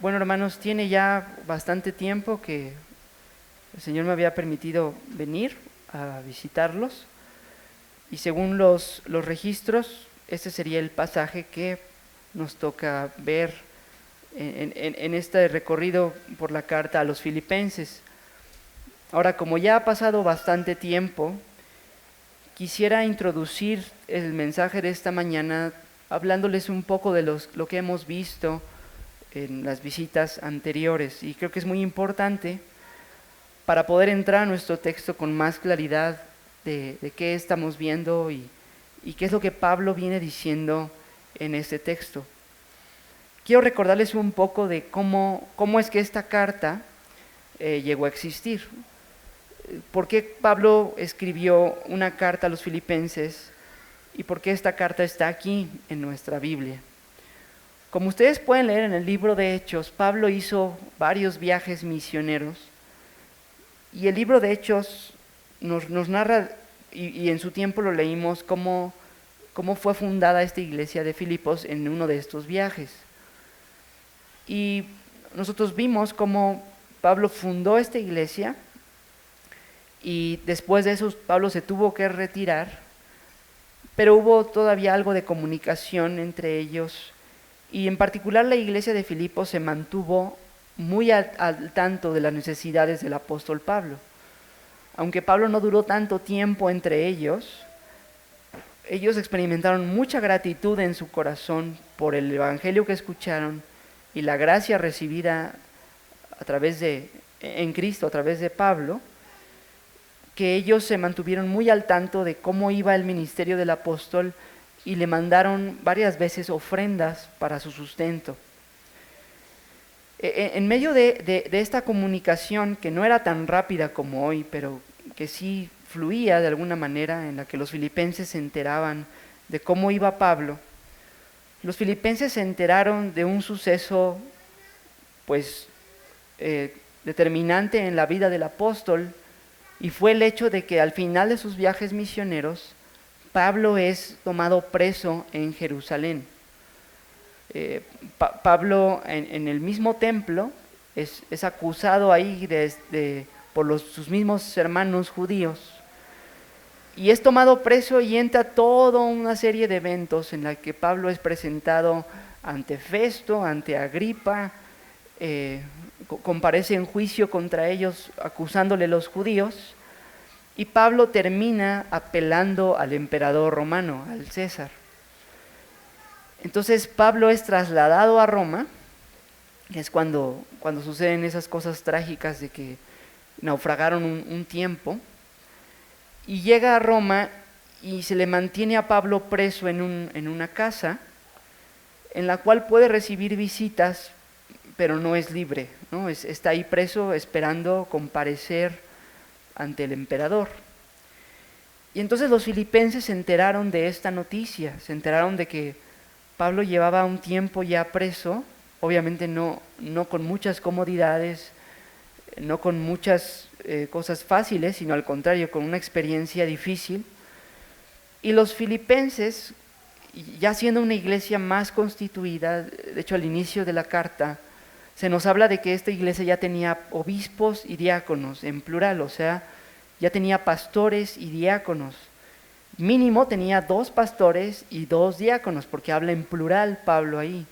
Bueno, hermanos, tiene ya bastante tiempo que el Señor me había permitido venir a visitarlos y según los registros, este sería el pasaje que nos toca ver en este recorrido por la carta a los filipenses. Ahora, como ya ha pasado bastante tiempo, quisiera introducir el mensaje de esta mañana hablándoles un poco de lo que hemos visto en las visitas anteriores, y creo que es muy importante para poder entrar a nuestro texto con más claridad de qué estamos viendo y qué es lo que Pablo viene diciendo en este texto. Quiero recordarles un poco de cómo es que esta carta llegó a existir. ¿Por qué Pablo escribió una carta a los filipenses y por qué esta carta está aquí en nuestra Biblia? Como ustedes pueden leer en el libro de Hechos, Pablo hizo varios viajes misioneros y el libro de Hechos nos narra, y en su tiempo lo leímos, cómo fue fundada esta iglesia de Filipos en uno de estos viajes. Y nosotros vimos cómo Pablo fundó esta iglesia y después de eso Pablo se tuvo que retirar, pero hubo todavía algo de comunicación entre ellos. Y en particular la iglesia de Filipos se mantuvo muy al tanto de las necesidades del apóstol Pablo. Aunque Pablo no duró tanto tiempo entre ellos experimentaron mucha gratitud en su corazón por el evangelio que escucharon y la gracia recibida en Cristo a través de Pablo, que ellos se mantuvieron muy al tanto de cómo iba el ministerio del apóstol y le mandaron varias veces ofrendas para su sustento. En medio de esta comunicación, que no era tan rápida como hoy, pero que sí fluía de alguna manera, en la que los filipenses se enteraban de cómo iba Pablo, los filipenses se enteraron de un suceso determinante en la vida del apóstol, y fue el hecho de que al final de sus viajes misioneros, Pablo es tomado preso en Jerusalén. Pablo en el mismo templo es acusado ahí por sus mismos hermanos judíos, y es tomado preso y entra toda una serie de eventos en la que Pablo es presentado ante Festo, ante Agripa, comparece en juicio contra ellos acusándole los judíos, y Pablo termina apelando al emperador romano, al César. Entonces Pablo es trasladado a Roma, que es cuando suceden esas cosas trágicas de que naufragaron un tiempo, y llega a Roma y se le mantiene a Pablo preso en una casa en la cual puede recibir visitas, pero no es libre, ¿no? Está ahí preso esperando comparecer ante el emperador. Y entonces los filipenses se enteraron de esta noticia, se enteraron de que Pablo llevaba un tiempo ya preso, obviamente no con muchas comodidades, no con muchas cosas fáciles, sino al contrario, con una experiencia difícil. Y los filipenses, ya siendo una iglesia más constituida, de hecho al inicio de la carta, se nos habla de que esta iglesia ya tenía obispos y diáconos, en plural, o sea, ya tenía pastores y diáconos. Mínimo tenía 2 pastores y 2 diáconos, porque habla en plural Pablo ahí.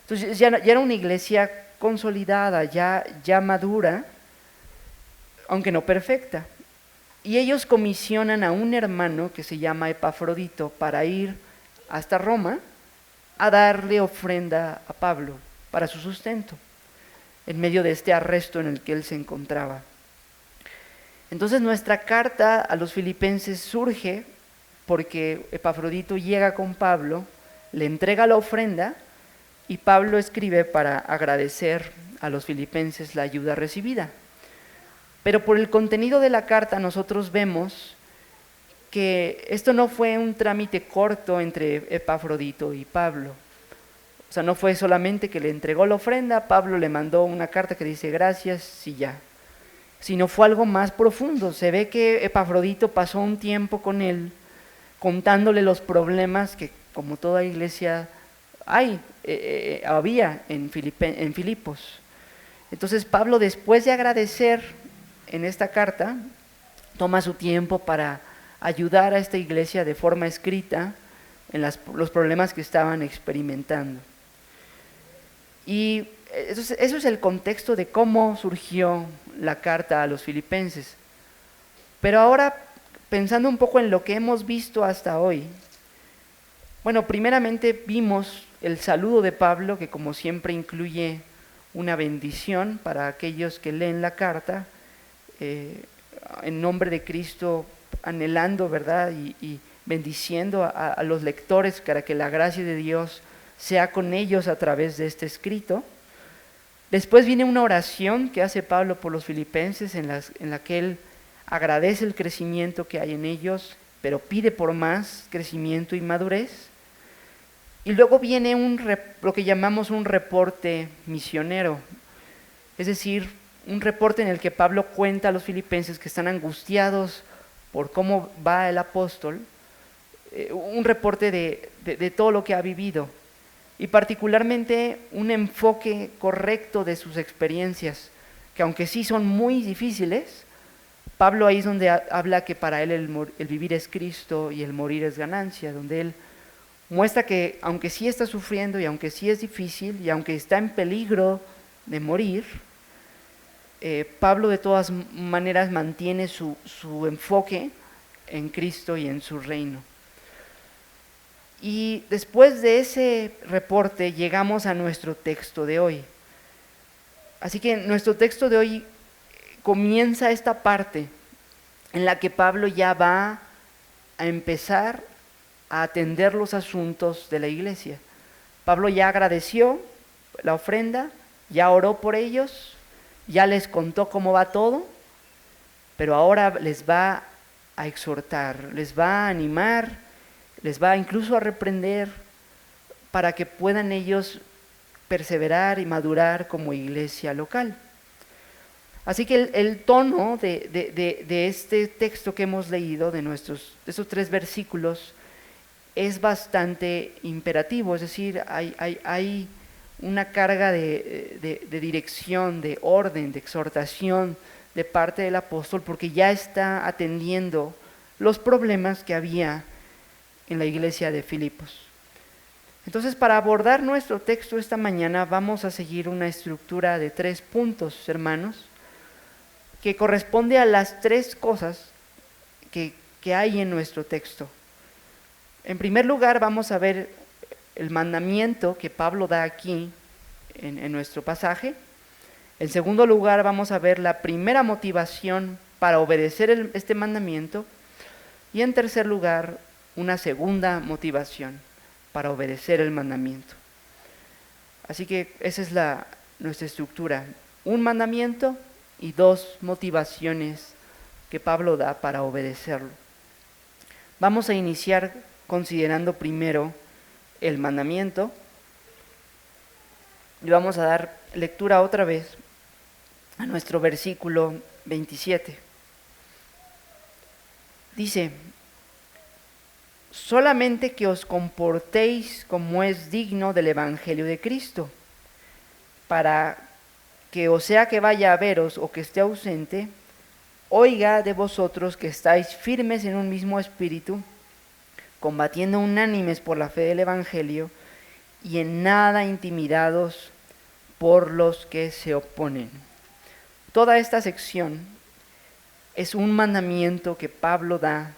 Entonces ya era una iglesia consolidada, ya madura, aunque no perfecta. Y ellos comisionan a un hermano que se llama Epafrodito para ir hasta Roma a darle ofrenda a Pablo para su sustento, en medio de este arresto en el que él se encontraba. Entonces nuestra carta a los filipenses surge porque Epafrodito llega con Pablo, le entrega la ofrenda y Pablo escribe para agradecer a los filipenses la ayuda recibida. Pero por el contenido de la carta nosotros vemos que esto no fue un trámite corto entre Epafrodito y Pablo. O sea, no fue solamente que le entregó la ofrenda, Pablo le mandó una carta que dice gracias y ya. Sino fue algo más profundo. Se ve que Epafrodito pasó un tiempo con él, contándole los problemas que, como toda iglesia había en Filipos. Entonces Pablo, después de agradecer en esta carta, toma su tiempo para ayudar a esta iglesia de forma escrita en los problemas que estaban experimentando. Y eso es el contexto de cómo surgió la carta a los filipenses. Pero ahora, pensando un poco en lo que hemos visto hasta hoy, bueno, primeramente vimos el saludo de Pablo, que como siempre incluye una bendición para aquellos que leen la carta, en nombre de Cristo, anhelando, ¿verdad? Y bendiciendo a los lectores para que la gracia de Dios sea con ellos a través de este escrito. Después viene una oración que hace Pablo por los filipenses en la que él agradece el crecimiento que hay en ellos, pero pide por más crecimiento y madurez. Y luego viene lo que llamamos un reporte misionero, es decir, un reporte en el que Pablo cuenta a los filipenses que están angustiados por cómo va el apóstol, un reporte de todo lo que ha vivido, y particularmente un enfoque correcto de sus experiencias, que aunque sí son muy difíciles, Pablo ahí es donde habla que para él el vivir es Cristo y el morir es ganancia, donde él muestra que aunque sí está sufriendo y aunque sí es difícil y aunque está en peligro de morir, Pablo de todas maneras mantiene su enfoque en Cristo y en su reino. Y después de ese reporte llegamos a nuestro texto de hoy. Así que nuestro texto de hoy comienza esta parte en la que Pablo ya va a empezar a atender los asuntos de la iglesia. Pablo ya agradeció la ofrenda, ya oró por ellos, ya les contó cómo va todo, pero ahora les va a exhortar, les va a animar, les va incluso a reprender para que puedan ellos perseverar y madurar como iglesia local. Así que el tono de este texto que hemos leído, de esos 3 versículos, es bastante imperativo, es decir, hay una carga de dirección, de orden, de exhortación de parte del apóstol, porque ya está atendiendo los problemas que había en la iglesia de Filipos. Entonces, para abordar nuestro texto esta mañana, vamos a seguir una estructura de 3 puntos, hermanos, que corresponde a las 3 cosas que hay en nuestro texto. En primer lugar, vamos a ver el mandamiento que Pablo da aquí en nuestro pasaje. En segundo lugar, vamos a ver la primera motivación para obedecer este mandamiento. Y en tercer lugar, una segunda motivación para obedecer el mandamiento. Así que esa es nuestra estructura. Un mandamiento y 2 motivaciones que Pablo da para obedecerlo. Vamos a iniciar considerando primero el mandamiento y vamos a dar lectura otra vez a nuestro versículo 27. Dice: solamente que os comportéis como es digno del evangelio de Cristo, para que, o sea que vaya a veros o que esté ausente, oiga de vosotros que estáis firmes en un mismo espíritu, combatiendo unánimes por la fe del evangelio, y en nada intimidados por los que se oponen. Toda esta sección es un mandamiento que Pablo da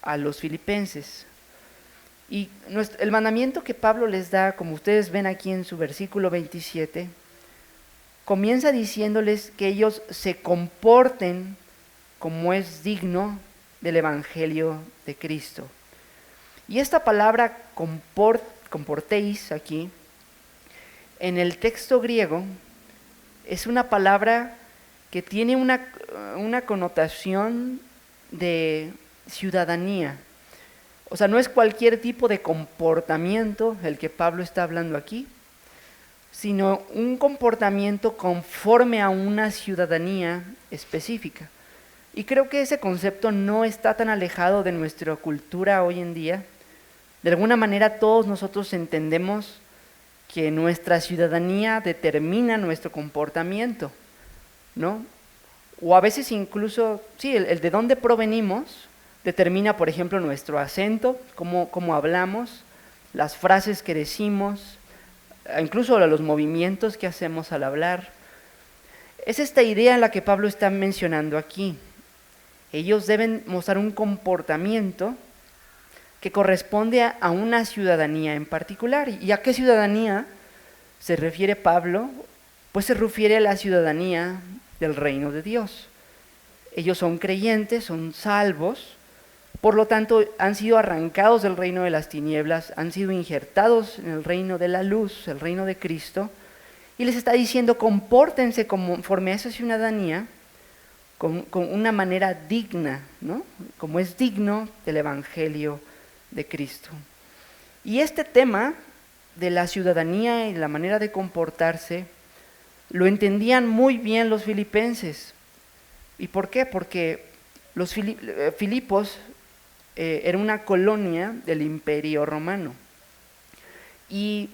a los filipenses. Y el mandamiento que Pablo les da, como ustedes ven aquí en su versículo 27, comienza diciéndoles que ellos se comporten como es digno del evangelio de Cristo. Y esta palabra comportéis aquí, en el texto griego, es una palabra que tiene una connotación de ciudadanía. O sea, no es cualquier tipo de comportamiento el que Pablo está hablando aquí, sino un comportamiento conforme a una ciudadanía específica. Y creo que ese concepto no está tan alejado de nuestra cultura hoy en día, De alguna manera todos nosotros entendemos que nuestra ciudadanía determina nuestro comportamiento, ¿no? O a veces incluso, sí, el de dónde provenimos determina, por ejemplo, nuestro acento, cómo hablamos, las frases que decimos, incluso los movimientos que hacemos al hablar. Es esta idea en la que Pablo está mencionando aquí. Ellos deben mostrar un comportamiento que corresponde a una ciudadanía en particular. ¿Y a qué ciudadanía se refiere Pablo? Pues se refiere a la ciudadanía del reino de Dios. Ellos son creyentes, son salvos, por lo tanto han sido arrancados del reino de las tinieblas, han sido injertados en el reino de la luz, el reino de Cristo, y les está diciendo compórtense conforme a esa ciudadanía con una manera digna, ¿no? Como es digno del Evangelio de Cristo. Y este tema de la ciudadanía y la manera de comportarse lo entendían muy bien los filipenses. ¿Y por qué? Porque los Filipos era una colonia del Imperio Romano. Y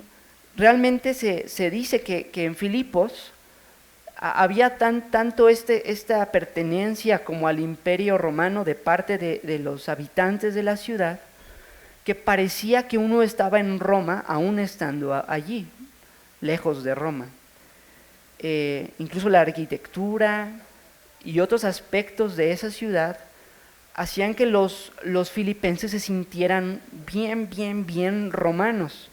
realmente se dice que en Filipos había tanto esta pertenencia como al Imperio Romano de parte de los habitantes de la ciudad, que parecía que uno estaba en Roma aún estando allí, lejos de Roma. Incluso la arquitectura y otros aspectos de esa ciudad hacían que los filipenses se sintieran bien romanos.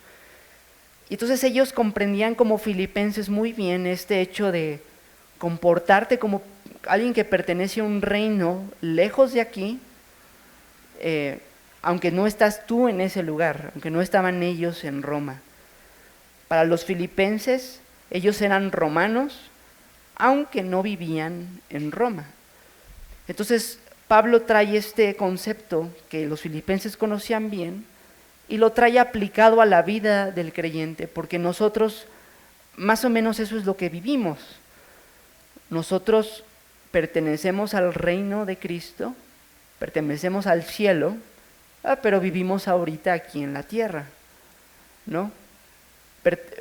Y entonces ellos comprendían como filipenses muy bien este hecho de comportarte como alguien que pertenece a un reino lejos de aquí, aunque no estás tú en ese lugar, aunque no estaban ellos en Roma. Para los filipenses, ellos eran romanos, aunque no vivían en Roma. Entonces, Pablo trae este concepto que los filipenses conocían bien y lo trae aplicado a la vida del creyente, porque nosotros, más o menos eso es lo que vivimos. Nosotros pertenecemos al reino de Cristo, pertenecemos al cielo, pero vivimos ahorita aquí en la tierra, ¿no?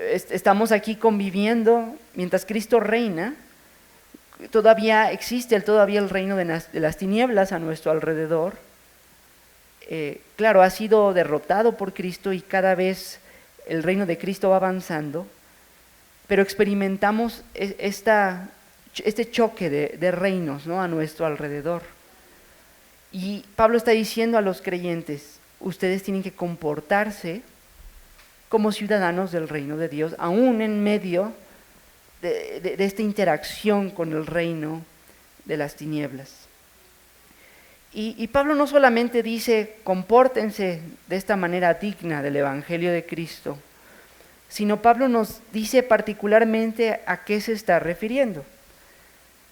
Estamos aquí conviviendo mientras Cristo reina. Todavía existe todavía el reino de las tinieblas a nuestro alrededor. Claro, ha sido derrotado por Cristo y cada vez el reino de Cristo va avanzando, pero experimentamos este choque de reinos, ¿no?, a nuestro alrededor. Y Pablo está diciendo a los creyentes, ustedes tienen que comportarse como ciudadanos del reino de Dios, aún en medio de esta interacción con el reino de las tinieblas. Y Pablo no solamente dice, compórtense de esta manera digna del Evangelio de Cristo, sino Pablo nos dice particularmente a qué se está refiriendo.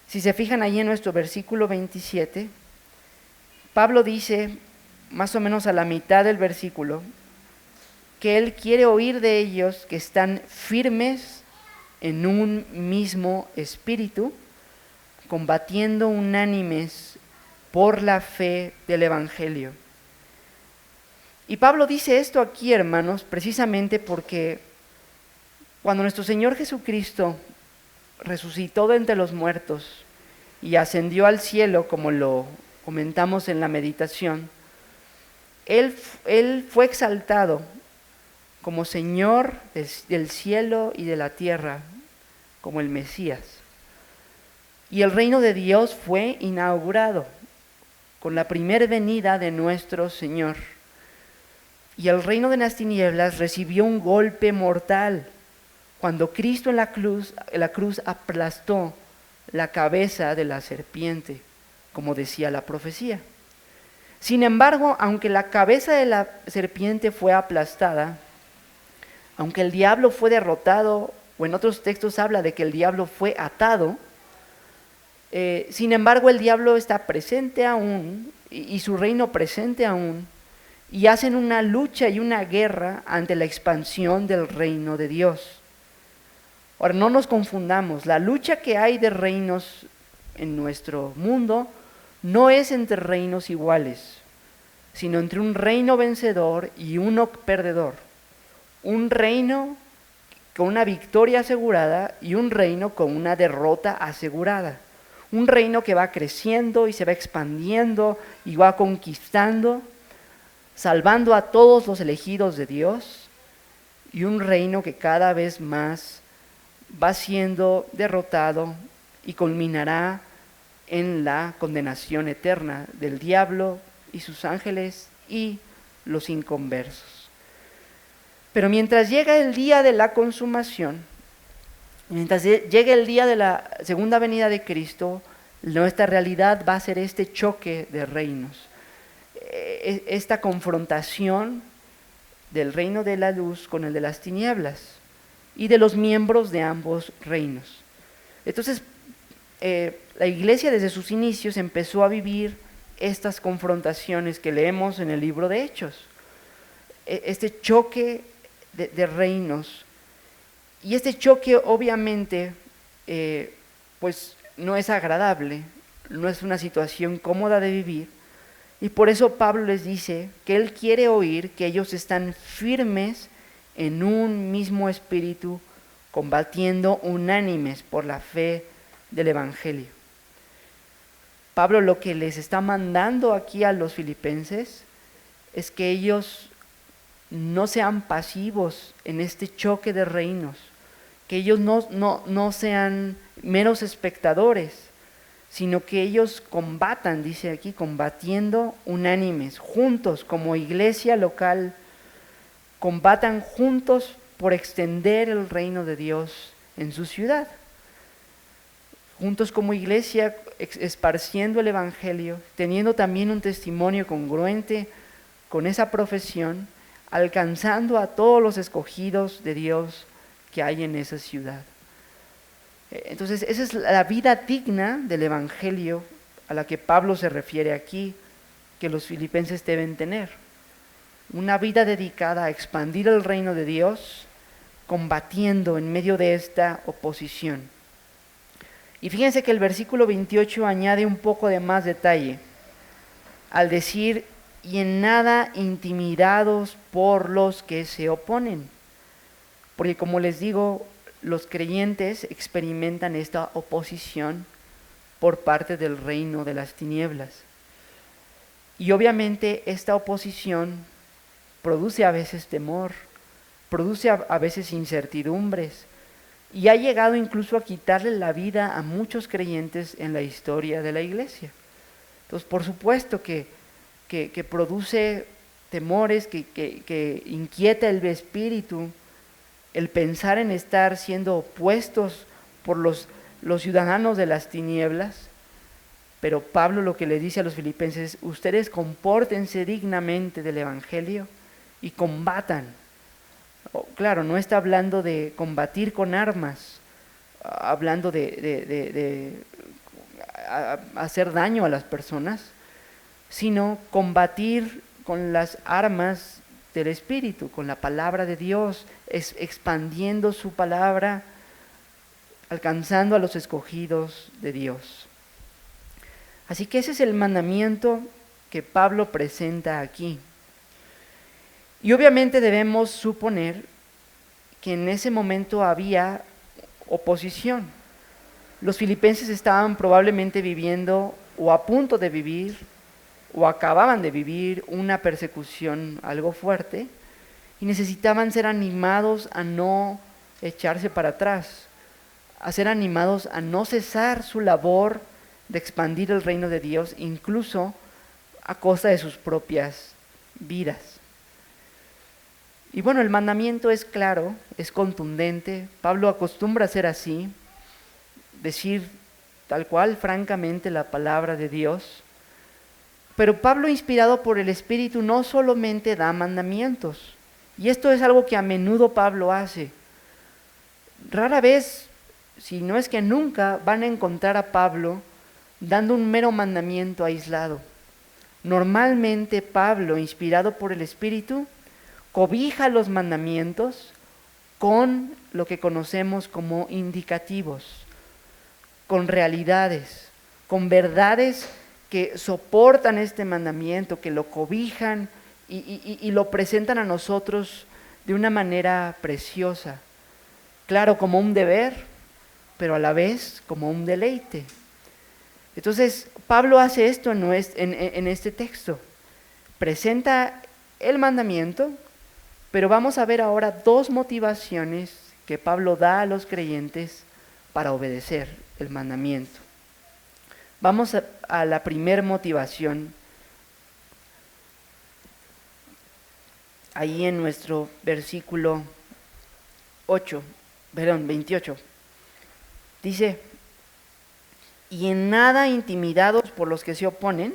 Si se fijan ahí en nuestro versículo 27, Pablo dice, más o menos a la mitad del versículo, que él quiere oír de ellos que están firmes en un mismo espíritu, combatiendo unánimes por la fe del Evangelio. Y Pablo dice esto aquí, hermanos, precisamente porque cuando nuestro Señor Jesucristo resucitó de entre los muertos y ascendió al cielo, como lo comentamos en la meditación, Él fue exaltado como Señor del cielo y de la tierra, como el Mesías. Y el reino de Dios fue inaugurado con la primera venida de nuestro Señor. Y el reino de las tinieblas recibió un golpe mortal cuando Cristo en la cruz aplastó la cabeza de la serpiente, como decía la profecía. Sin embargo, aunque la cabeza de la serpiente fue aplastada, aunque el diablo fue derrotado, o en otros textos habla de que el diablo fue atado, sin embargo el diablo está presente aún, y su reino presente aún, y hacen una lucha y una guerra ante la expansión del reino de Dios. Ahora, no nos confundamos, la lucha que hay de reinos en nuestro mundo no es entre reinos iguales. sino entre un reino vencedor y uno perdedor. Un reino con una victoria asegurada y un reino con una derrota asegurada. Un reino que va creciendo y se va expandiendo y va conquistando, salvando a todos los elegidos de Dios, y un reino que cada vez más va siendo derrotado y culminará en la condenación eterna del diablo y sus ángeles y los inconversos. Pero mientras llega el día de la consumación, mientras llegue el día de la segunda venida de Cristo, nuestra realidad va a ser este choque de reinos, esta confrontación del reino de la luz con el de las tinieblas y de los miembros de ambos reinos. Entonces, la iglesia desde sus inicios empezó a vivir estas confrontaciones que leemos en el libro de Hechos, este choque de reinos. Y este choque obviamente pues no es agradable, no es una situación cómoda de vivir, y por eso Pablo les dice que él quiere oír que ellos están firmes en un mismo espíritu, combatiendo unánimes por la fe del Evangelio. Pablo lo que les está mandando aquí a los filipenses es que ellos no sean pasivos en este choque de reinos, que ellos no sean meros espectadores, sino que ellos combatan, dice aquí, combatiendo unánimes, juntos como iglesia local, combatan juntos por extender el reino de Dios en su ciudad. Juntos como iglesia, esparciendo el Evangelio, teniendo también un testimonio congruente con esa profesión, alcanzando a todos los escogidos de Dios que hay en esa ciudad. Entonces, esa es la vida digna del Evangelio a la que Pablo se refiere aquí, que los filipenses deben tener. Una vida dedicada a expandir el reino de Dios, combatiendo en medio de esta oposición. Y fíjense que el versículo 28 añade un poco de más detalle, al decir, y en nada intimidados por los que se oponen. Porque como les digo, los creyentes experimentan esta oposición por parte del reino de las tinieblas. Y obviamente esta oposición produce a veces temor, produce a veces incertidumbres, y ha llegado incluso a quitarle la vida a muchos creyentes en la historia de la iglesia. Entonces, por supuesto que produce temores, que inquieta el espíritu, el pensar en estar siendo opuestos por los ciudadanos de las tinieblas. Pero Pablo lo que le dice a los filipenses es: ustedes compórtense dignamente del Evangelio y combatan. Claro, no está hablando de combatir con armas, hablando de hacer daño a las personas, sino combatir con las armas del Espíritu, con la palabra de Dios, expandiendo su palabra, alcanzando a los escogidos de Dios. Así que ese es el mandamiento que Pablo presenta aquí. Y obviamente debemos suponer que en ese momento había oposición. Los filipenses estaban probablemente viviendo o a punto de vivir o acababan de vivir una persecución algo fuerte y necesitaban ser animados a no echarse para atrás, a ser animados a no cesar su labor de expandir el reino de Dios, incluso a costa de sus propias vidas. Y bueno, el mandamiento es claro, es contundente. Pablo acostumbra a ser así, decir tal cual, francamente, la palabra de Dios. Pero Pablo, inspirado por el Espíritu, no solamente da mandamientos. Y esto es algo que a menudo Pablo hace. Rara vez, si no es que nunca, van a encontrar a Pablo dando un mero mandamiento aislado. Normalmente Pablo, inspirado por el Espíritu, cobija los mandamientos con lo que conocemos como indicativos, con realidades, con verdades que soportan este mandamiento, que lo cobijan y lo presentan a nosotros de una manera preciosa. Claro, como un deber, pero a la vez como un deleite. Entonces, Pablo hace esto en este texto. Presenta el mandamiento, pero vamos a ver ahora dos motivaciones que Pablo da a los creyentes para obedecer el mandamiento. Vamos a la primera motivación. Ahí en nuestro versículo 28. Dice: y en nada intimidados por los que se oponen,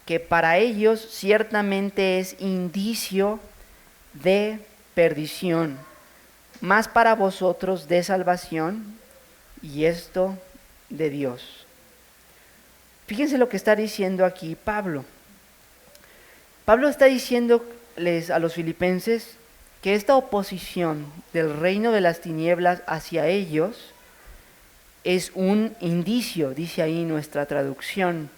que para ellos ciertamente es indicio de perdición, mas para vosotros de salvación, y esto de Dios. Fíjense lo que está diciendo aquí Pablo. Pablo está diciéndoles a los filipenses que esta oposición del reino de las tinieblas hacia ellos es un indicio, dice ahí nuestra traducción.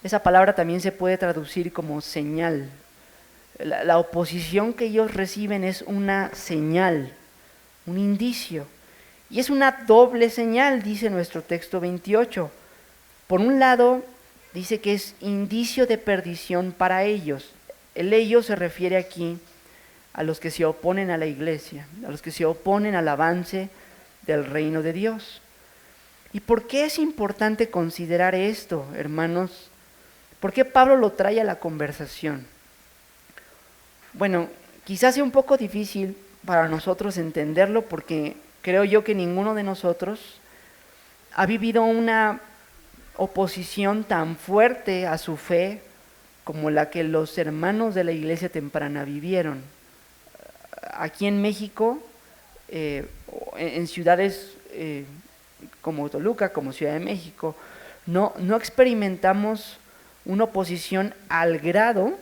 Esa palabra también se puede traducir como señal. La oposición que ellos reciben es una señal, un indicio. Y es una doble señal, dice nuestro texto 28. Por un lado, dice que es indicio de perdición para ellos. El ellos se refiere aquí a los que se oponen a la iglesia, a los que se oponen al avance del reino de Dios. ¿Y por qué es importante considerar esto, hermanos? ¿Por qué Pablo lo trae a la conversación? Bueno, quizás sea un poco difícil para nosotros entenderlo porque creo yo que ninguno de nosotros ha vivido una oposición tan fuerte a su fe como la que los hermanos de la iglesia temprana vivieron. Aquí en México, en ciudades como Toluca, como Ciudad de México, no experimentamos una oposición al grado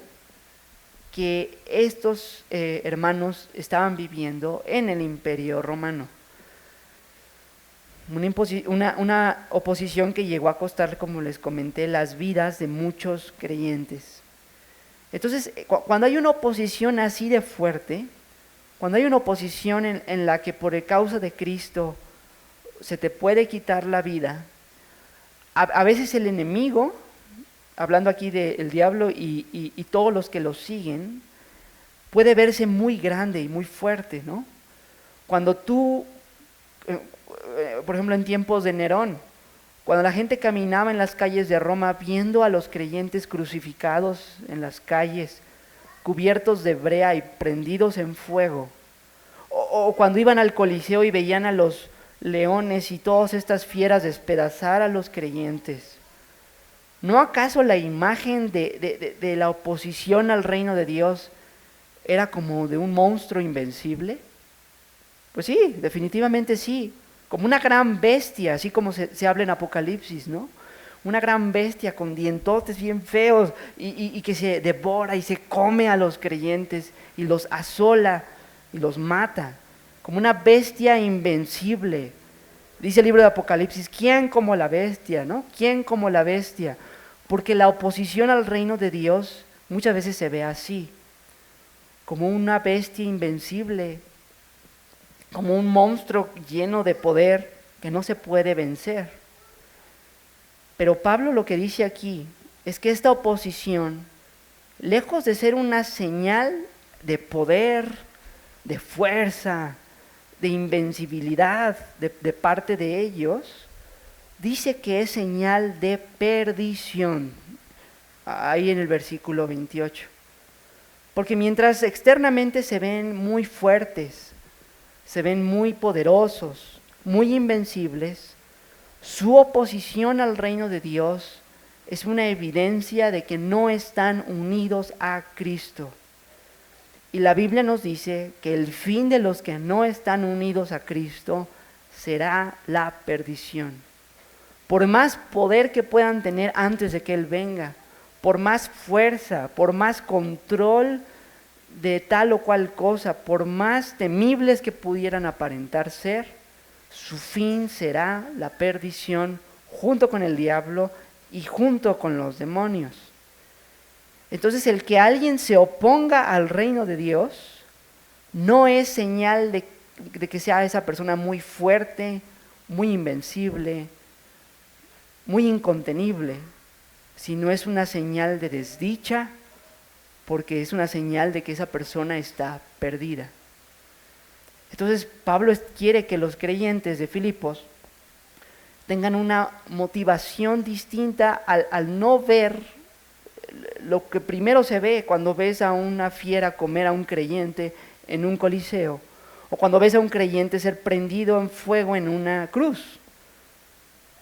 que estos hermanos estaban viviendo en el Imperio Romano. Una oposición que llegó a costar, como les comenté, las vidas de muchos creyentes. Entonces, cuando hay una oposición así de fuerte, cuando hay una oposición en la que por causa de Cristo se te puede quitar la vida, a veces el enemigo, hablando aquí del diablo y todos los que lo siguen, puede verse muy grande y muy fuerte, ¿no? Cuando tú, por ejemplo, en tiempos de Nerón, cuando la gente caminaba en las calles de Roma viendo a los creyentes crucificados en las calles, cubiertos de brea y prendidos en fuego, o cuando iban al Coliseo y veían a los leones y todas estas fieras despedazar a los creyentes, ¿no acaso la imagen de la oposición al reino de Dios era como de un monstruo invencible? Pues sí, definitivamente sí. Como una gran bestia, así como se habla en Apocalipsis, ¿no? Una gran bestia con dientotes bien feos y que se devora y se come a los creyentes y los asola y los mata. Como una bestia invencible. Dice el libro de Apocalipsis, ¿quién como la bestia, no? ¿Quién como la bestia? Porque la oposición al reino de Dios muchas veces se ve así, como una bestia invencible, como un monstruo lleno de poder que no se puede vencer. Pero Pablo lo que dice aquí es que esta oposición, lejos de ser una señal de poder, de fuerza, de invencibilidad de parte de ellos, dice que es señal de perdición, ahí en el versículo 28. Porque mientras externamente se ven muy fuertes, se ven muy poderosos, muy invencibles, su oposición al reino de Dios es una evidencia de que no están unidos a Cristo. Y la Biblia nos dice que el fin de los que no están unidos a Cristo será la perdición. Por más poder que puedan tener antes de que Él venga, por más fuerza, por más control de tal o cual cosa, por más temibles que pudieran aparentar ser, su fin será la perdición junto con el diablo y junto con los demonios. Entonces el que alguien se oponga al reino de Dios no es señal de que sea esa persona muy fuerte, muy invencible, muy incontenible, sino es una señal de desdicha, porque es una señal de que esa persona está perdida. Entonces Pablo quiere que los creyentes de Filipos tengan una motivación distinta al no ver lo que primero se ve cuando ves a una fiera comer a un creyente en un coliseo, o cuando ves a un creyente ser prendido en fuego en una cruz.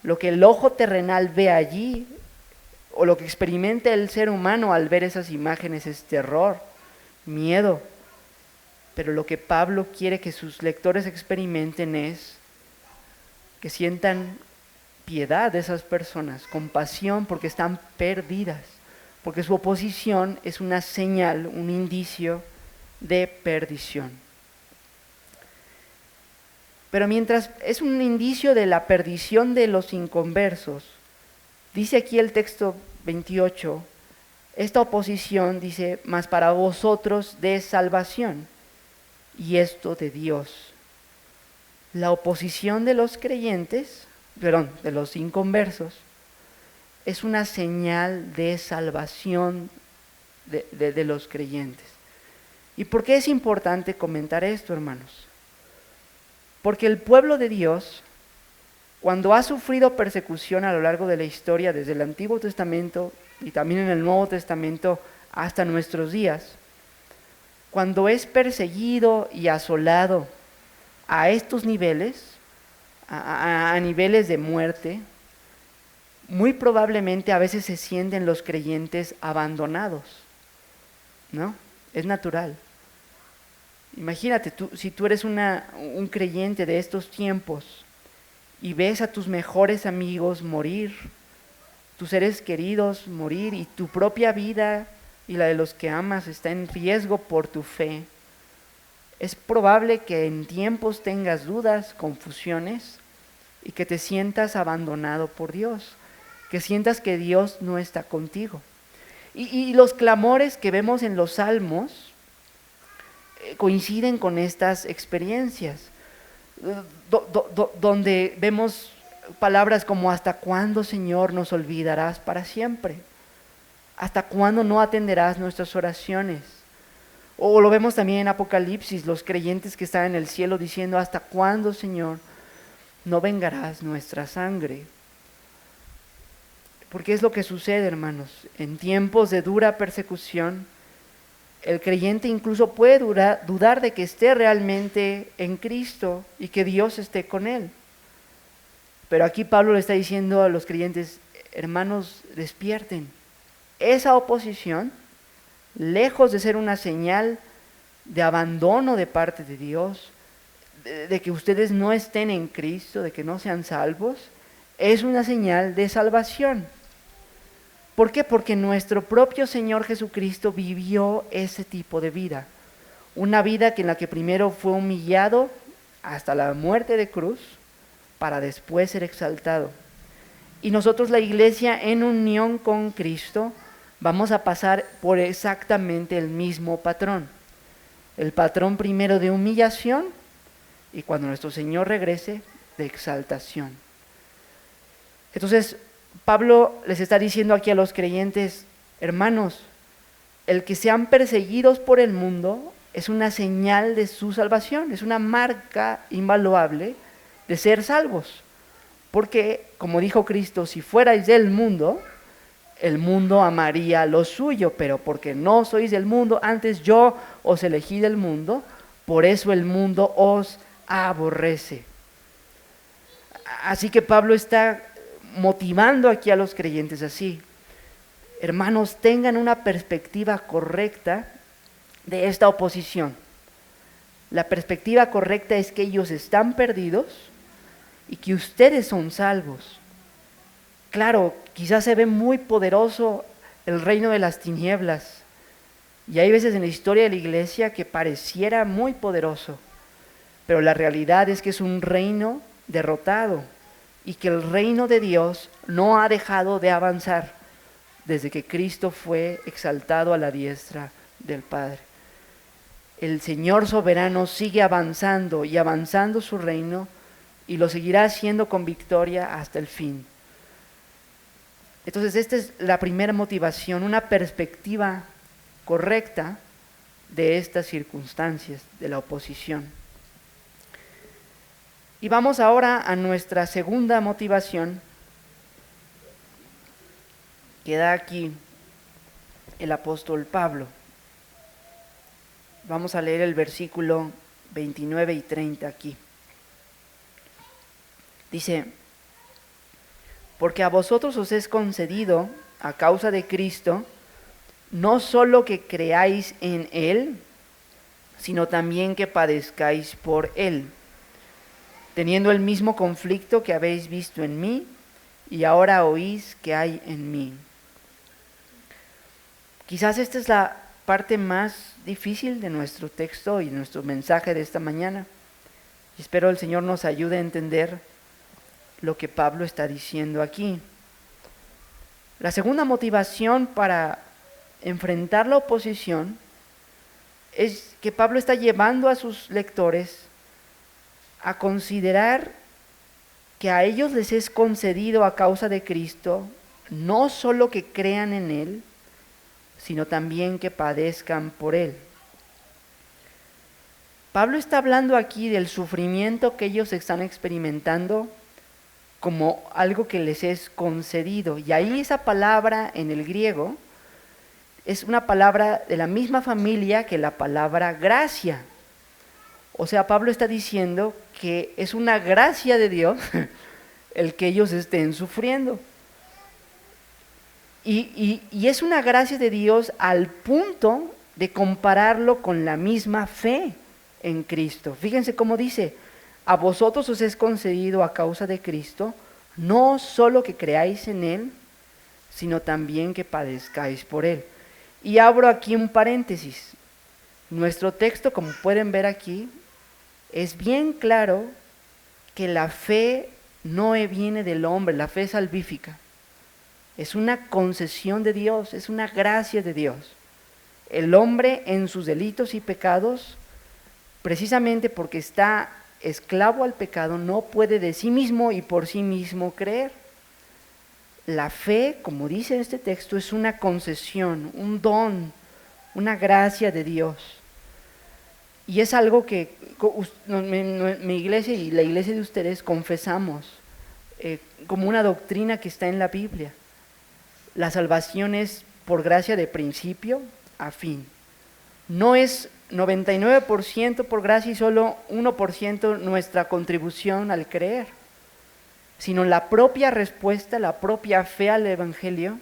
Lo que el ojo terrenal ve allí, o lo que experimenta el ser humano al ver esas imágenes, es terror, miedo. Pero lo que Pablo quiere que sus lectores experimenten es que sientan piedad de esas personas, compasión, porque están perdidas, porque su oposición es una señal, un indicio de perdición. Pero mientras es un indicio de la perdición de los inconversos, dice aquí el texto 28, esta oposición dice, mas para vosotros de salvación, y esto de Dios. La oposición de los creyentes, de los inconversos, es una señal de salvación de los creyentes. ¿Y por qué es importante comentar esto, hermanos? Porque el pueblo de Dios, cuando ha sufrido persecución a lo largo de la historia, desde el Antiguo Testamento y también en el Nuevo Testamento hasta nuestros días, cuando es perseguido y asolado a estos niveles, a niveles de muerte, muy probablemente a veces se sienten los creyentes abandonados, ¿no? Es natural. Imagínate, si tú eres un creyente de estos tiempos y ves a tus mejores amigos morir, tus seres queridos morir y tu propia vida y la de los que amas está en riesgo por tu fe, es probable que en tiempos tengas dudas, confusiones y que te sientas abandonado por Dios, que sientas que Dios no está contigo. Y los clamores que vemos en los salmos coinciden con estas experiencias, donde vemos palabras como ¿hasta cuándo, Señor, nos olvidarás para siempre? ¿Hasta cuándo no atenderás nuestras oraciones? O lo vemos también en Apocalipsis, los creyentes que están en el cielo diciendo ¿hasta cuándo, Señor, no vengarás nuestra sangre? Porque es lo que sucede, hermanos, en tiempos de dura persecución, el creyente incluso puede dudar de que esté realmente en Cristo y que Dios esté con él. Pero aquí Pablo le está diciendo a los creyentes, hermanos, despierten. Esa oposición, lejos de ser una señal de abandono de parte de Dios, de que ustedes no estén en Cristo, de que no sean salvos, es una señal de salvación. ¿Por qué? Porque nuestro propio Señor Jesucristo vivió ese tipo de vida. Una vida en la que primero fue humillado hasta la muerte de cruz para después ser exaltado. Y nosotros, la iglesia, en unión con Cristo, vamos a pasar por exactamente el mismo patrón. El patrón primero de humillación y cuando nuestro Señor regrese, de exaltación. Entonces, Pablo les está diciendo aquí a los creyentes, hermanos, el que sean perseguidos por el mundo es una señal de su salvación, es una marca invaluable de ser salvos. Porque, como dijo Cristo, si fuerais del mundo, el mundo amaría lo suyo, pero porque no sois del mundo, antes yo os elegí del mundo, por eso el mundo os aborrece. Así que Pablo está motivando aquí a los creyentes así. Hermanos, tengan una perspectiva correcta de esta oposición. La perspectiva correcta es que ellos están perdidos y que ustedes son salvos. Claro, quizás se ve muy poderoso el reino de las tinieblas, y hay veces en la historia de la iglesia que pareciera muy poderoso, pero la realidad es que es un reino derrotado, y que el reino de Dios no ha dejado de avanzar desde que Cristo fue exaltado a la diestra del Padre. El Señor soberano sigue avanzando y avanzando su reino y lo seguirá haciendo con victoria hasta el fin. Entonces, esta es la primera motivación, una perspectiva correcta de estas circunstancias de la oposición. Y vamos ahora a nuestra segunda motivación, que da aquí el apóstol Pablo. Vamos a leer el versículo 29 y 30 aquí. Dice: porque a vosotros os es concedido, a causa de Cristo, no solo que creáis en Él, sino también que padezcáis por Él, teniendo el mismo conflicto que habéis visto en mí y ahora oís que hay en mí. Quizás esta es la parte más difícil de nuestro texto y nuestro mensaje de esta mañana. Y espero el Señor nos ayude a entender lo que Pablo está diciendo aquí. La segunda motivación para enfrentar la oposición es que Pablo está llevando a sus lectores a considerar que a ellos les es concedido a causa de Cristo no solo que crean en Él, sino también que padezcan por Él. Pablo está hablando aquí del sufrimiento que ellos están experimentando como algo que les es concedido. Y ahí esa palabra en el griego es una palabra de la misma familia que la palabra gracia. O sea, Pablo está diciendo que es una gracia de Dios el que ellos estén sufriendo. Y es una gracia de Dios al punto de compararlo con la misma fe en Cristo. Fíjense cómo dice: a vosotros os es concedido a causa de Cristo, no solo que creáis en Él, sino también que padezcáis por Él. Y abro aquí un paréntesis. Nuestro texto, como pueden ver aquí, es bien claro que la fe no viene del hombre, la fe salvífica. Es una concesión de Dios, es una gracia de Dios. El hombre en sus delitos y pecados, precisamente porque está esclavo al pecado, no puede de sí mismo y por sí mismo creer. La fe, como dice este texto, es una concesión, un don, una gracia de Dios. Y es algo que mi iglesia y la iglesia de ustedes confesamos como una doctrina que está en la Biblia. La salvación es por gracia de principio a fin. No es 99% por gracia y solo 1% nuestra contribución al creer, sino la propia respuesta, la propia fe al Evangelio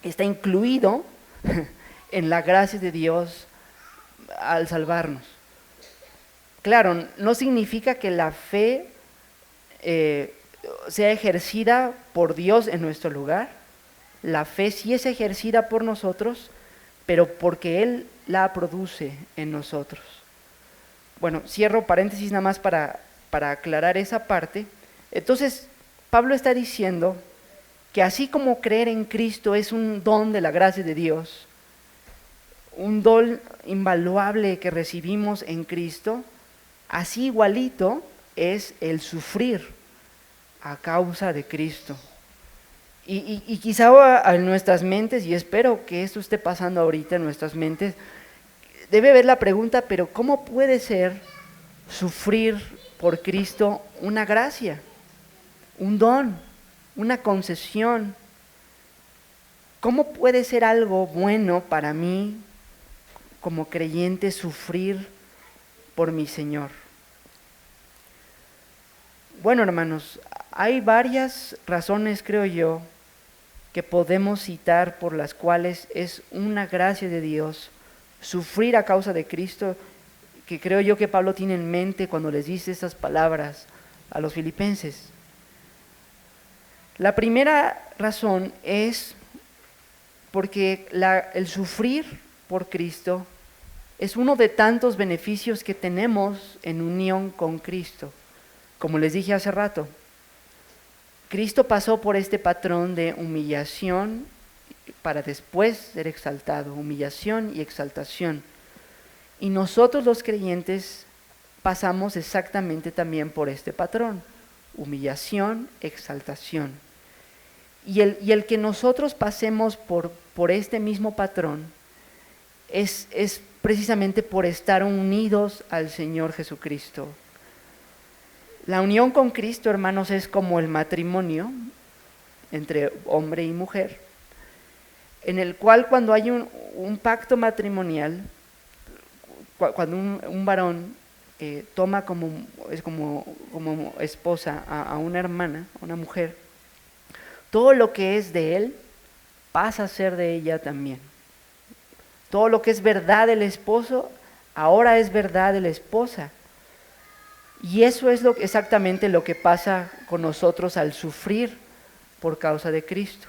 está incluido en la gracia de Dios al salvarnos. Claro, no significa que la fe sea ejercida por Dios en nuestro lugar. La fe sí es ejercida por nosotros, pero porque Él la produce en nosotros. Bueno, cierro paréntesis nada más para aclarar esa parte. Entonces, Pablo está diciendo que así como creer en Cristo es un don de la gracia de Dios, un don invaluable que recibimos en Cristo, así igualito es el sufrir a causa de Cristo. Y quizá en nuestras mentes, y espero que esto esté pasando ahorita en nuestras mentes, debe haber la pregunta: pero ¿cómo puede ser sufrir por Cristo una gracia, un don, una concesión? ¿Cómo puede ser algo bueno para mí como creyente sufrir por mi Señor? Bueno, hermanos, hay varias razones, creo yo, que podemos citar por las cuales es una gracia de Dios sufrir a causa de Cristo, que creo yo que Pablo tiene en mente cuando les dice estas palabras a los filipenses. La primera razón es porque el sufrir por Cristo es uno de tantos beneficios que tenemos en unión con Cristo. Como les dije hace rato, Cristo pasó por este patrón de humillación para después ser exaltado, humillación y exaltación. Y nosotros los creyentes pasamos exactamente también por este patrón, humillación, exaltación. Y el que nosotros pasemos por este mismo patrón es precisamente por estar unidos al Señor Jesucristo. La unión con Cristo, hermanos, es como el matrimonio entre hombre y mujer, en el cual cuando hay un pacto matrimonial, cuando un varón toma como esposa a una hermana, a una mujer, todo lo que es de él pasa a ser de ella también. Todo lo que es verdad del esposo, ahora es verdad de la esposa. Y eso es exactamente lo que pasa con nosotros al sufrir por causa de Cristo.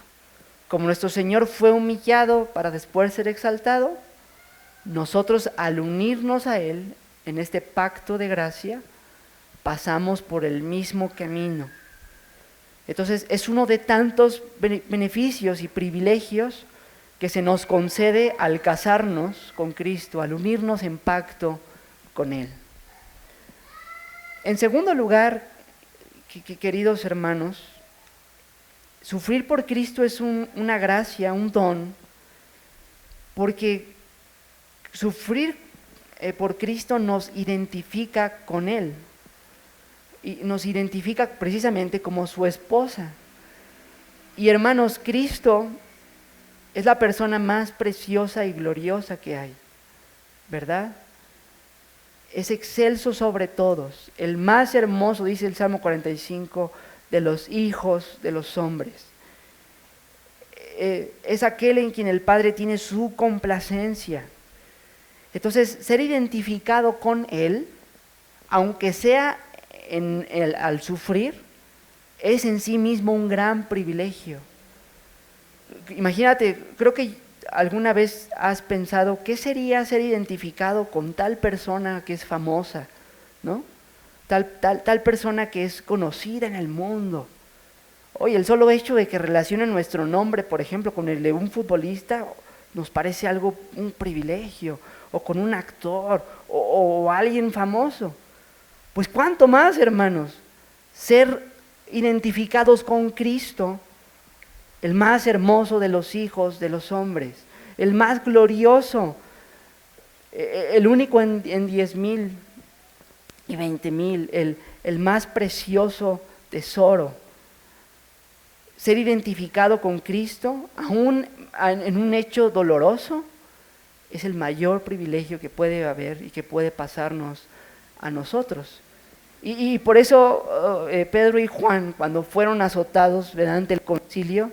Como nuestro Señor fue humillado para después ser exaltado, nosotros al unirnos a Él en este pacto de gracia, pasamos por el mismo camino. Entonces es uno de tantos beneficios y privilegios que se nos concede al casarnos con Cristo, al unirnos en pacto con Él. En segundo lugar, queridos hermanos, sufrir por Cristo es una gracia, un don, porque sufrir por Cristo nos identifica con Él y nos identifica precisamente como su esposa. Y hermanos, Cristo es la persona más preciosa y gloriosa que hay, ¿verdad? Es excelso sobre todos, el más hermoso, dice el Salmo 45, de los hijos de los hombres. Es aquel en quien el Padre tiene su complacencia. Entonces, ser identificado con Él, aunque sea al sufrir, es en sí mismo un gran privilegio. Imagínate, creo que ¿alguna vez has pensado qué sería ser identificado con tal persona que es famosa, ¿no? Tal persona que es conocida en el mundo? Oye, el solo hecho de que relacionen nuestro nombre, por ejemplo, con el de un futbolista, nos parece un privilegio, o con un actor, o alguien famoso. Pues cuánto más, hermanos, ser identificados con Cristo, el más hermoso de los hijos de los hombres, el más glorioso, el único en 10,000 y 20,000, el más precioso tesoro. Ser identificado con Cristo, aún en un hecho doloroso, es el mayor privilegio que puede haber y que puede pasarnos a nosotros. Y por eso Pedro y Juan, cuando fueron azotados delante del concilio,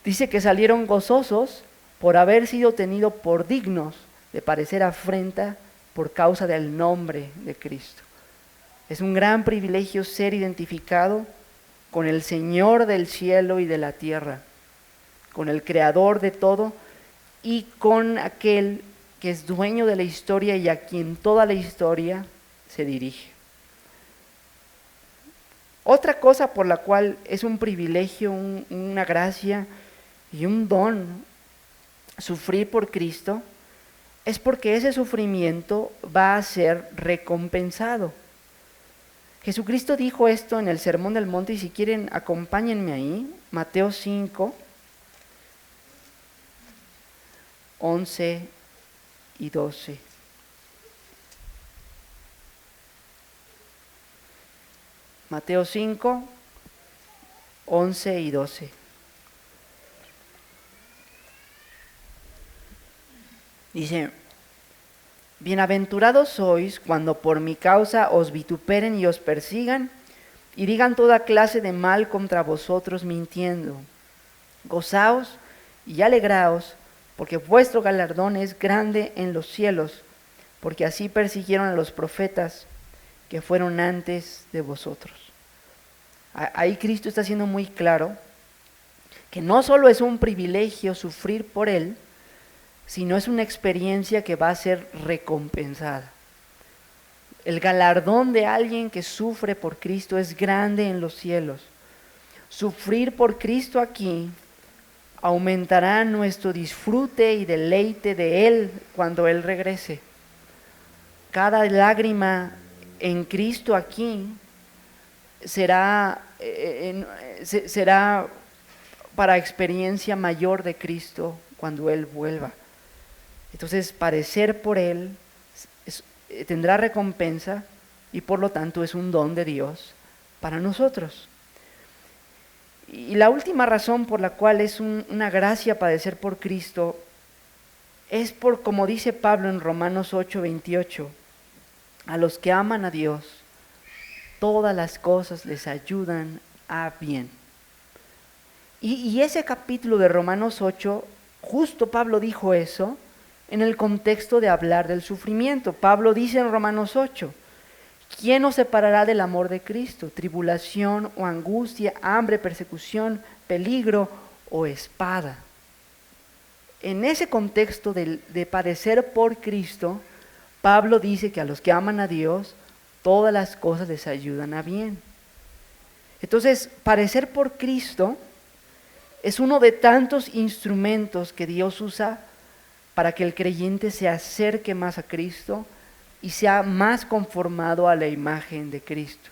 dice que salieron gozosos por haber sido tenidos por dignos de padecer afrenta por causa del nombre de Cristo. Es un gran privilegio ser identificado con el Señor del cielo y de la tierra, con el Creador de todo y con aquel que es dueño de la historia y a quien toda la historia se dirige. Otra cosa por la cual es un privilegio, una gracia y un don sufrir por Cristo, es porque ese sufrimiento va a ser recompensado. Jesucristo dijo esto en el Sermón del Monte, y si quieren acompáñenme ahí, Mateo 5, 11 y 12. Mateo 5, 11 y 12. Dice: bienaventurados sois cuando por mi causa os vituperen y os persigan y digan toda clase de mal contra vosotros mintiendo. Gozaos y alegraos, porque vuestro galardón es grande en los cielos, porque así persiguieron a los profetas que fueron antes de vosotros. Ahí Cristo está siendo muy claro que no solo es un privilegio sufrir por Él, sino es una experiencia que va a ser recompensada. El galardón de alguien que sufre por Cristo es grande en los cielos. Sufrir por Cristo aquí aumentará nuestro disfrute y deleite de Él cuando Él regrese. Cada lágrima en Cristo aquí será para experiencia mayor de Cristo cuando Él vuelva. Entonces, padecer por Él tendrá recompensa y por lo tanto es un don de Dios para nosotros. Y la última razón por la cual es una gracia padecer por Cristo es por, como dice Pablo en Romanos 8:28, a los que aman a Dios, todas las cosas les ayudan a bien. Y ese capítulo de Romanos 8, justo Pablo dijo eso en el contexto de hablar del sufrimiento. Pablo dice en Romanos 8, ¿quién nos separará del amor de Cristo? ¿Tribulación o angustia, hambre, persecución, peligro o espada? En ese contexto de padecer por Cristo, Pablo dice que a los que aman a Dios, todas las cosas les ayudan a bien. Entonces, padecer por Cristo es uno de tantos instrumentos que Dios usa para que el creyente se acerque más a Cristo y sea más conformado a la imagen de Cristo.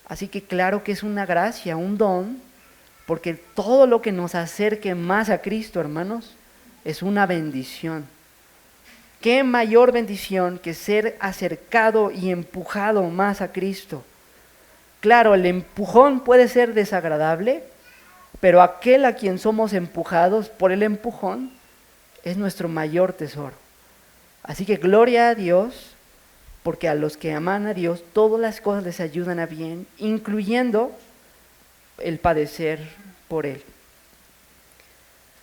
Así que claro que es una gracia, un don, porque todo lo que nos acerque más a Cristo, hermanos, es una bendición. ¿Qué mayor bendición que ser acercado y empujado más a Cristo? Claro, el empujón puede ser desagradable, pero aquel a quien somos empujados por el empujón es nuestro mayor tesoro. Así que gloria a Dios, porque a los que aman a Dios, todas las cosas les ayudan a bien, incluyendo el padecer por Él.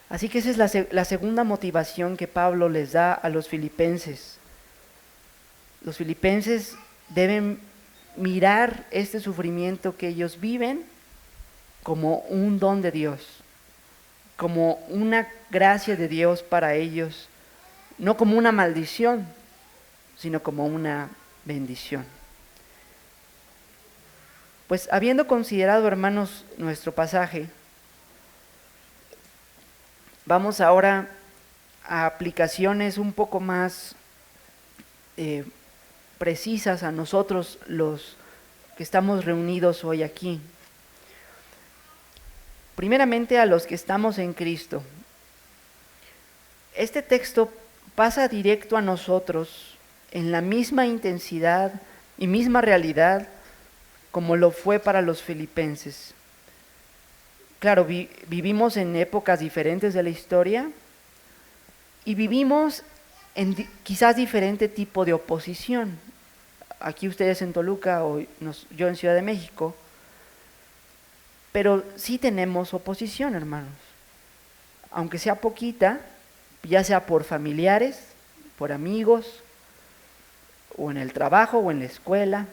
Así que esa es la segunda motivación que Pablo les da a los filipenses. Los filipenses deben mirar este sufrimiento que ellos viven como un don de Dios, como una gracia de Dios para ellos, no como una maldición, sino como una bendición. Pues habiendo considerado, hermanos, nuestro pasaje, vamos ahora a aplicaciones un poco más precisas a nosotros los que estamos reunidos hoy aquí. Primeramente a los que estamos en Cristo. Este texto pasa directo a nosotros en la misma intensidad y misma realidad como lo fue para los filipenses. Claro, vivimos en épocas diferentes de la historia y vivimos en quizás diferente tipo de oposición. Aquí ustedes en Toluca o yo en Ciudad de México, pero sí tenemos oposición, hermanos. Aunque sea poquita, ya sea por familiares, por amigos, o en el trabajo o en la escuela.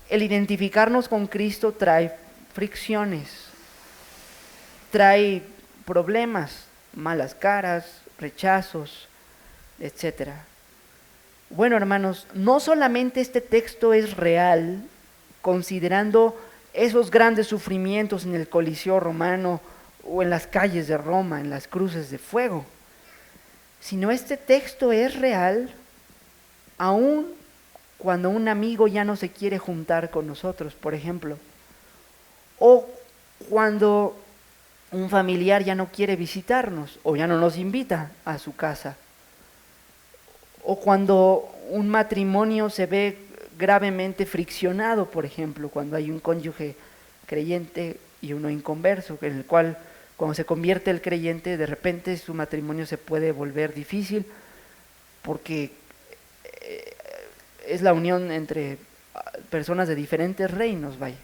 El identificarnos con Cristo trae fricciones, trae problemas, malas caras, rechazos, etc. Bueno, hermanos, no solamente este texto es real, considerando esos grandes sufrimientos en el Coliseo romano o en las calles de Roma, en las cruces de fuego, sino este texto es real aún cuando un amigo ya no se quiere juntar con nosotros, por ejemplo, o cuando un familiar ya no quiere visitarnos o ya no nos invita a su casa, o cuando un matrimonio se ve gravemente friccionado, por ejemplo, cuando hay un cónyuge creyente y uno inconverso, en el cual cuando se convierte el creyente, de repente su matrimonio se puede volver difícil porque es la unión entre personas de diferentes reinos, vaya.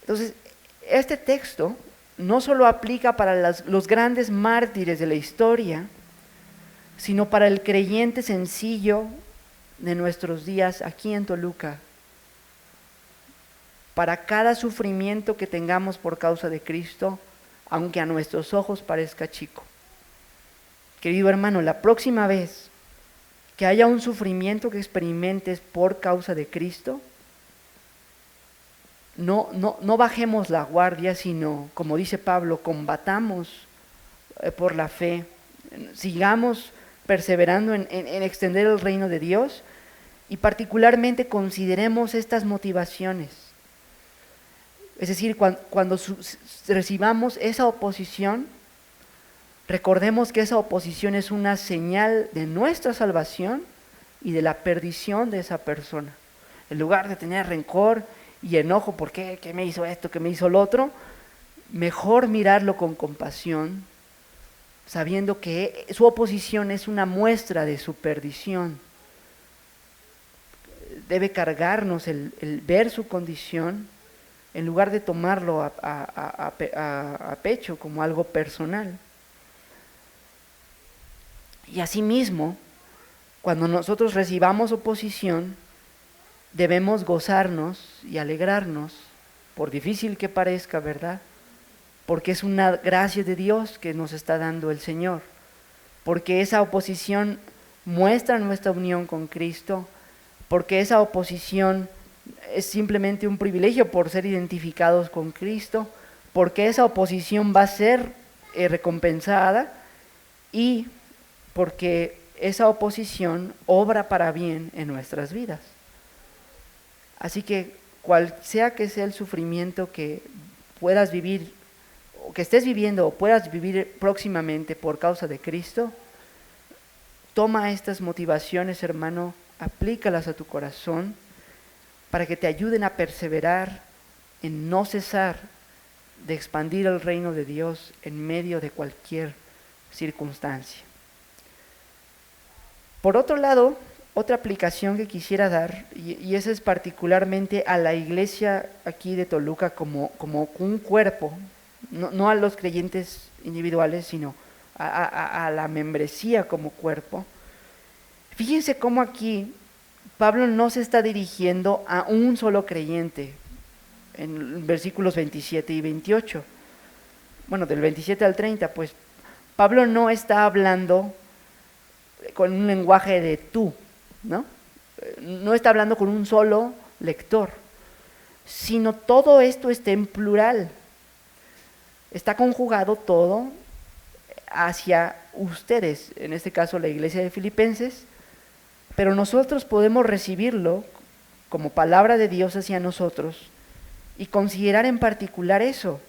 Entonces, este texto no solo aplica para los grandes mártires de la historia, sino para el creyente sencillo de nuestros días aquí en Toluca. Para cada sufrimiento que tengamos por causa de Cristo, aunque a nuestros ojos parezca chico. Querido hermano, la próxima vez que haya un sufrimiento que experimentes por causa de Cristo, no bajemos la guardia, sino, como dice Pablo, combatamos por la fe, sigamos perseverando en extender el reino de Dios y particularmente consideremos estas motivaciones. Es decir, cuando recibamos esa oposición, recordemos que esa oposición es una señal de nuestra salvación y de la perdición de esa persona. En lugar de tener rencor y enojo, ¿por qué? ¿Qué me hizo esto? ¿Qué me hizo lo otro? Mejor mirarlo con compasión, sabiendo que su oposición es una muestra de su perdición. Debe cargarnos el ver su condición en lugar de tomarlo a pecho como algo personal. Y asimismo, cuando nosotros recibamos oposición, debemos gozarnos y alegrarnos, por difícil que parezca, ¿verdad? Porque es una gracia de Dios que nos está dando el Señor, porque esa oposición muestra nuestra unión con Cristo, porque esa oposición es simplemente un privilegio por ser identificados con Cristo, porque esa oposición va a ser recompensada y porque esa oposición obra para bien en nuestras vidas. Así que cual sea que sea el sufrimiento que puedas vivir, o que estés viviendo o puedas vivir próximamente por causa de Cristo, toma estas motivaciones, hermano, aplícalas a tu corazón para que te ayuden a perseverar en no cesar de expandir el reino de Dios en medio de cualquier circunstancia. Por otro lado, otra aplicación que quisiera dar, y esa es particularmente a la iglesia aquí de Toluca como un cuerpo, no a los creyentes individuales, sino a la membresía como cuerpo. Fíjense cómo aquí Pablo no se está dirigiendo a un solo creyente, en versículos 27 y 28. Bueno, del 27 al 30, pues Pablo no está hablando con un lenguaje de tú, ¿no? No está hablando con un solo lector, sino todo esto está en plural. Está conjugado todo hacia ustedes, en este caso la iglesia de Filipenses, pero nosotros podemos recibirlo como palabra de Dios hacia nosotros y considerar en particular eso,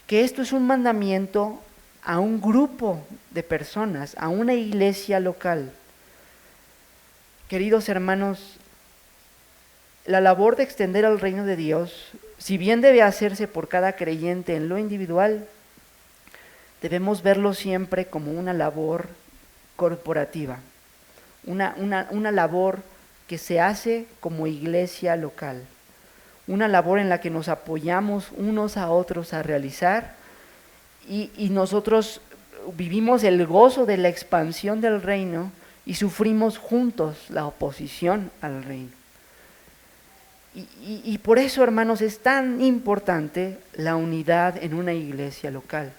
que esto es un mandamiento a un grupo de personas, a una iglesia local. Queridos hermanos, la labor de extender el reino de Dios, si bien debe hacerse por cada creyente en lo individual, debemos verlo siempre como una labor corporativa, una labor que se hace como iglesia local, una labor en la que nos apoyamos unos a otros a realizar y nosotros vivimos el gozo de la expansión del reino y sufrimos juntos la oposición al reino. Y por eso, hermanos, es tan importante la unidad en una iglesia local.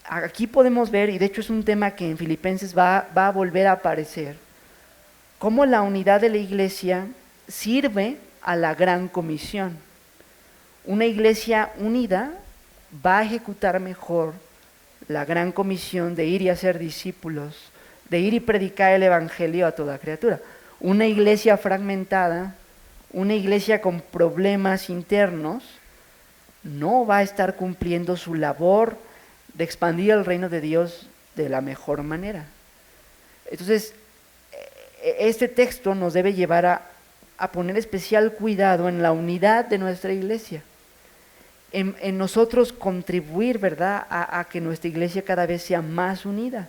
Aquí podemos ver, y de hecho es un tema que en Filipenses va a volver a aparecer, cómo la unidad de la iglesia sirve a la gran comisión. Una iglesia unida va a ejecutar mejor la gran comisión de ir y hacer discípulos, de ir y predicar el evangelio a toda criatura. Una iglesia fragmentada, una iglesia con problemas internos, no va a estar cumpliendo su labor de expandir el reino de Dios de la mejor manera. Entonces, este texto nos debe llevar a poner especial cuidado en la unidad de nuestra iglesia, en nosotros contribuir, ¿verdad?, a que nuestra iglesia cada vez sea más unida,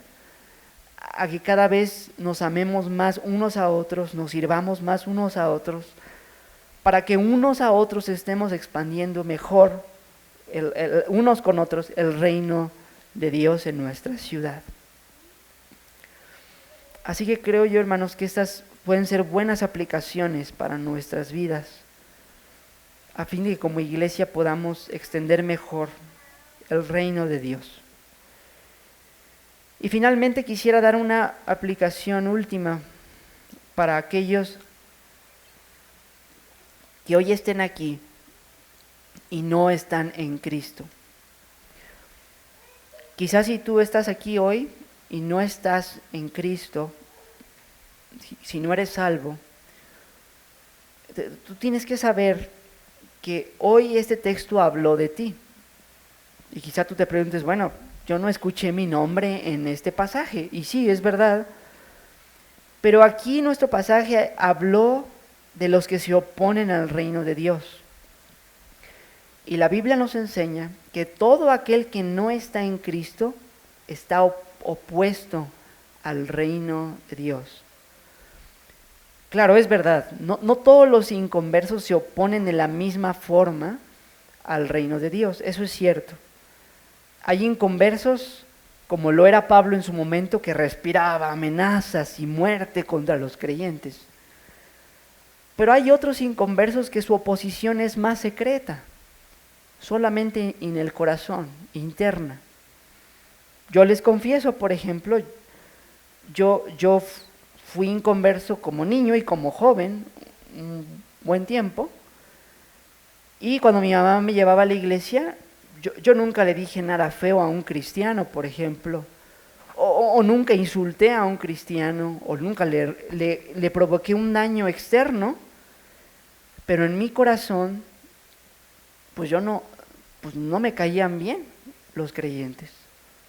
a que cada vez nos amemos más unos a otros, nos sirvamos más unos a otros, para que unos a otros estemos expandiendo mejor, unos con otros, el reino de Dios en nuestra ciudad. Así que creo yo, hermanos, que estas pueden ser buenas aplicaciones para nuestras vidas, a fin de que como iglesia podamos extender mejor el reino de Dios. Y finalmente quisiera dar una aplicación última para aquellos que hoy estén aquí y no están en Cristo. Quizás si tú estás aquí hoy y no estás en Cristo, si no eres salvo, tú tienes que saber que hoy este texto habló de ti. Y quizá tú te preguntes, bueno, yo no escuché mi nombre en este pasaje. Y sí, es verdad. Pero aquí nuestro pasaje habló de los que se oponen al reino de Dios. Y la Biblia nos enseña que todo aquel que no está en Cristo está opuesto al reino de Dios. Claro, es verdad, no todos los inconversos se oponen de la misma forma al reino de Dios, eso es cierto. Hay inconversos, como lo era Pablo en su momento, que respiraba amenazas y muerte contra los creyentes. Pero hay otros inconversos que su oposición es más secreta, solamente en el corazón, interna. Yo les confieso, por ejemplo, yo fui inconverso como niño y como joven un buen tiempo, y cuando mi mamá me llevaba a la iglesia, yo nunca le dije nada feo a un cristiano, por ejemplo, o nunca insulté a un cristiano, o nunca le provoqué un daño externo, pero en mi corazón, pues no me caían bien los creyentes.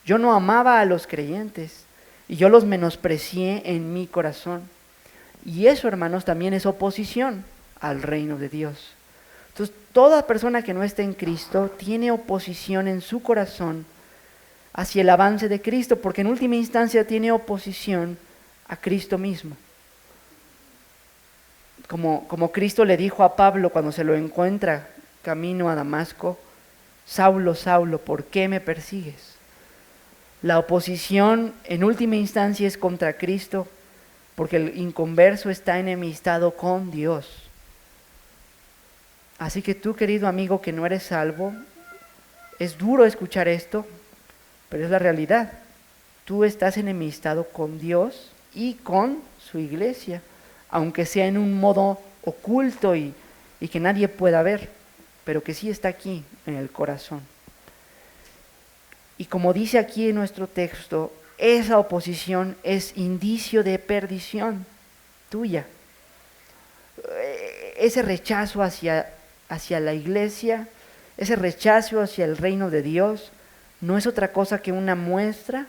Yo no amaba a los creyentes y yo los menosprecié en mi corazón. Y eso, hermanos, también es oposición al reino de Dios. Entonces, toda persona que no está en Cristo tiene oposición en su corazón hacia el avance de Cristo, porque en última instancia tiene oposición a Cristo mismo. Como Cristo le dijo a Pablo cuando se lo encuentra camino a Damasco: Saulo, Saulo, ¿por qué me persigues? La oposición en última instancia es contra Cristo, porque el inconverso está enemistado con Dios. Así que tú, querido amigo que no eres salvo, es duro escuchar esto, pero es la realidad. Tú estás enemistado con Dios y con su iglesia, aunque sea en un modo oculto y que nadie pueda ver, pero que sí está aquí en el corazón. Y como dice aquí en nuestro texto, esa oposición es indicio de perdición tuya. Ese rechazo hacia la iglesia, ese rechazo hacia el reino de Dios, no es otra cosa que una muestra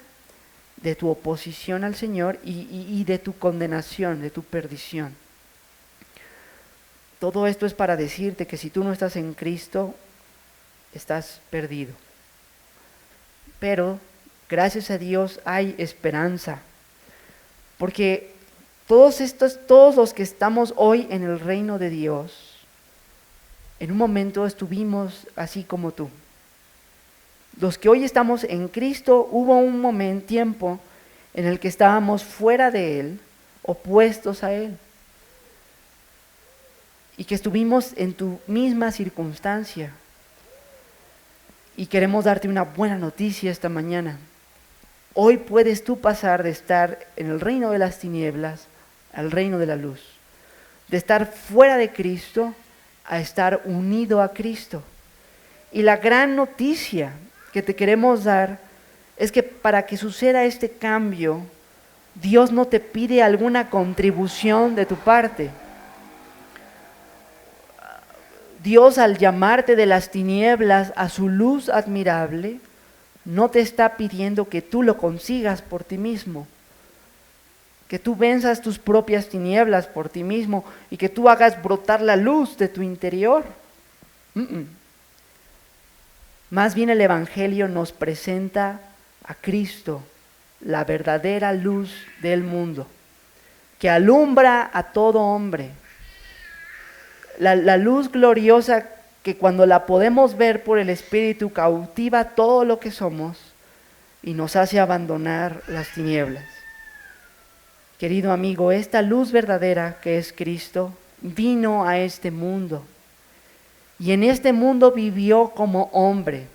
de tu oposición al Señor y de tu condenación, de tu perdición. Todo esto es para decirte que si tú no estás en Cristo, estás perdido. Pero, gracias a Dios, hay esperanza. Porque todos los que estamos hoy en el reino de Dios, en un momento estuvimos así como tú. Los que hoy estamos en Cristo, hubo un tiempo en el que estábamos fuera de Él, opuestos a Él. Y que estuvimos en tu misma circunstancia. Y queremos darte una buena noticia esta mañana. Hoy puedes tú pasar de estar en el reino de las tinieblas al reino de la luz. De estar fuera de Cristo a estar unido a Cristo. Y la gran noticia que te queremos dar es que para que suceda este cambio, Dios no te pide alguna contribución de tu parte. Dios, al llamarte de las tinieblas a su luz admirable, no te está pidiendo que tú lo consigas por ti mismo, que tú venzas tus propias tinieblas por ti mismo y que tú hagas brotar la luz de tu interior. Más bien el Evangelio nos presenta a Cristo, la verdadera luz del mundo, que alumbra a todo hombre. La luz gloriosa que cuando la podemos ver por el Espíritu cautiva todo lo que somos y nos hace abandonar las tinieblas. Querido amigo, esta luz verdadera que es Cristo vino a este mundo y en este mundo vivió como hombre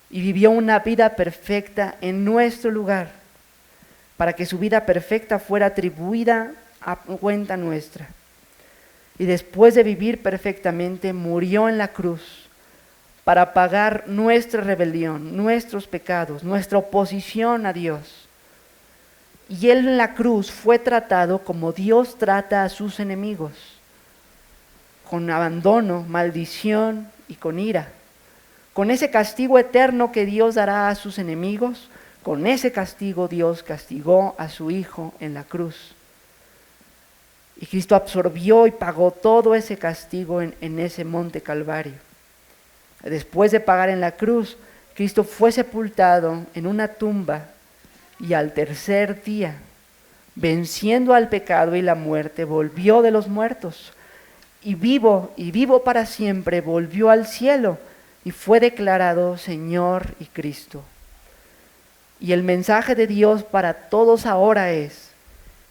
y vivió una vida perfecta en nuestro lugar para que su vida perfecta fuera atribuida a cuenta nuestra. Y después de vivir perfectamente, murió en la cruz para pagar nuestra rebelión, nuestros pecados, nuestra oposición a Dios. Y Él en la cruz fue tratado como Dios trata a sus enemigos, con abandono, maldición y con ira. Con ese castigo eterno que Dios dará a sus enemigos, con ese castigo Dios castigó a su Hijo en la cruz. Y Cristo absorbió y pagó todo ese castigo en ese monte Calvario. Después de pagar en la cruz, Cristo fue sepultado en una tumba y al tercer día, venciendo al pecado y la muerte, volvió de los muertos y vivo para siempre, volvió al cielo y fue declarado Señor y Cristo. Y el mensaje de Dios para todos ahora es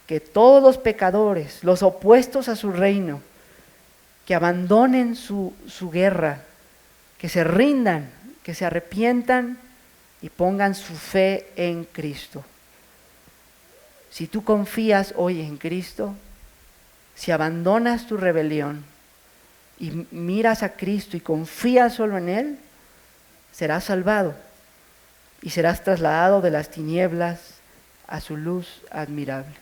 que todos los pecadores, los opuestos a su reino, que abandonen su guerra, que se rindan, que se arrepientan y pongan su fe en Cristo. Si tú confías hoy en Cristo, si abandonas tu rebelión y miras a Cristo y confías solo en Él, serás salvado y serás trasladado de las tinieblas a su luz admirable.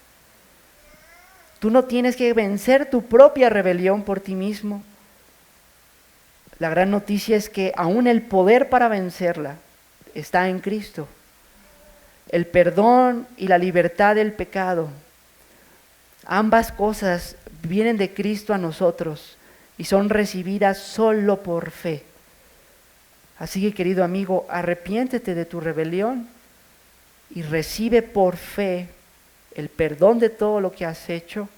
Tú no tienes que vencer tu propia rebelión por ti mismo. La gran noticia es que aún el poder para vencerla está en Cristo. El perdón y la libertad del pecado, ambas cosas vienen de Cristo a nosotros y son recibidas solo por fe. Así que, querido amigo, arrepiéntete de tu rebelión y recibe por fe el perdón de todo lo que has hecho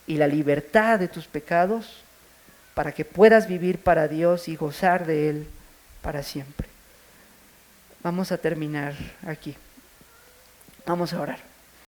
y la libertad de tus pecados para que puedas vivir para Dios y gozar de Él para siempre. Vamos a terminar aquí. Vamos a orar.